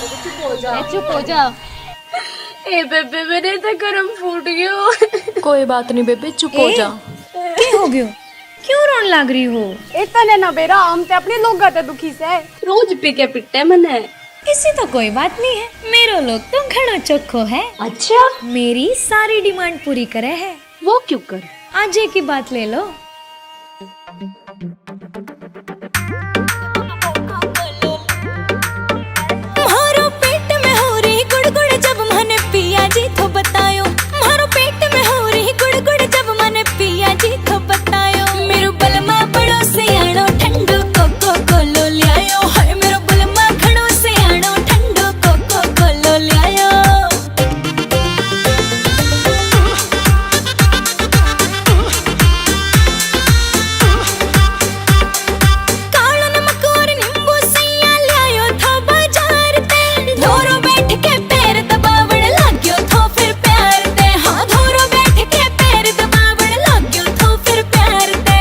चुप हो जा। ए बेबे मेरे तो गरम फूट गयो। कोई बात नहीं बेबे, चुप हो जा। क्या हो गयो? क्यों रोन लग रही हो? इतने ना बेरा हम ते अपने लोग गाते दुखी से रोज पी के पिटते मने। इसी तो कोई बात नहीं है, मेरो लोग तो घणो चोखो है। अच्छा मेरी सारी डिमांड पूरी करे है। वो क्यों कर? आज एक की बात ले लो। मारो पेट में हो रही गुड़गुड़ जब मैंने पिया जी तो बतायो। मारो पेट में हो रही गुड़गुड़ जब मैंने पिया जी तो बतायो। मेरो बलमा बड़ो से आनो ठंडो कोको कोलो लियायो। हाय मेरो बलमा घणो से आनो ठंडो कोको कोलो लियायो। कालो नमक और नींबू सैया लियायो था बाजार ते। धोरो बैठ के पैर दबावण लाग्यो थो फिर प्यार ते। हाँ धोरो बैठ के पैर दबावण लाग्यो थो फिर प्यार ते।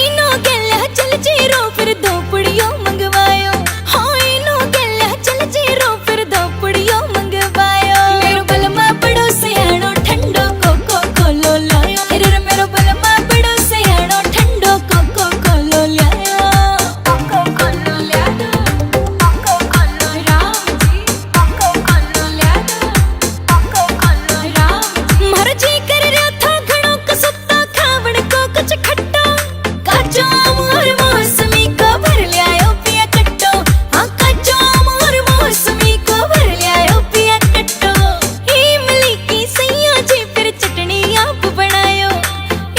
इनो गेल्या चल जीरो फिर दो पुड़ियो मंगवायो। हाँ इनो गेल्या चल जीरो फिर दो पुड़ियो मंगवायो। मेरो बलमा बड़ो से आनो ठंडो कोको कोलो लायो। अरे मेरो बलमा बड़ो से आनो ठंडो कोको कोलो लायो। कोको कोलो लायो, कोको कोलो राम जी, कोको कोलो लायो, कोको कोलो राम जी। मारो जी कर रहा था घणो कसुत्ता खावण को कुछ खट्टा। काचो आम और मौसमी को भर लियायो पिया कट्टो। हाँ काचो आम और मौसमी को भर लियायो पिया कट्टो। इमली की सैया जी फिर चटनी आप बनायो।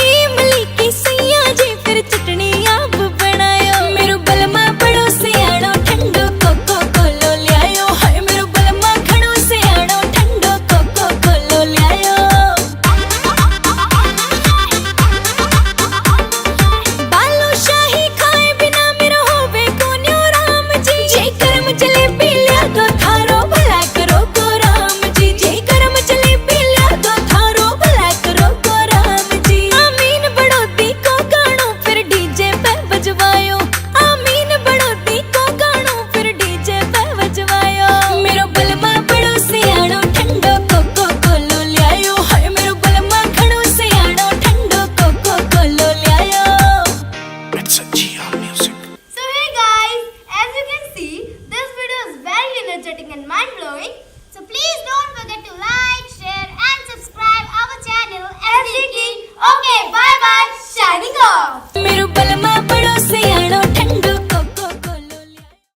इमली की सैया जी फिर चटनी आप बनायो। मेरो बलमा बड़ो से आनो ठंडो कोको कोलो लियायो। हाय मेरो बलमा घणो से आनो ठंडो कोको कोलो लियायो। बालो शाही खाए बिना मेरो होवे कोन्यो राम जी। जे करम जलेबी लिया दो थारो भला करो को राम जी। जे करम जलेबी लिया दो थारो भला करो को राम जी। आमीन बड़ोती को गानो फिर डीजे पे बजवायो। आमीन बड़ोती को गानो फिर डीजे पे बजवायो। मेरो बलमा बड़ो से आनो ठंडो कोको कोलो लियायो। हाय मेरो बलमा घणो से आनो ठंडो कोको कोलो लियायो। It's a GR music. So hey guys, as you can see, this video is very energetic and mind-blowing. So please don't forget to like, share and subscribe our channel SC King. Okay, bye bye, shining off.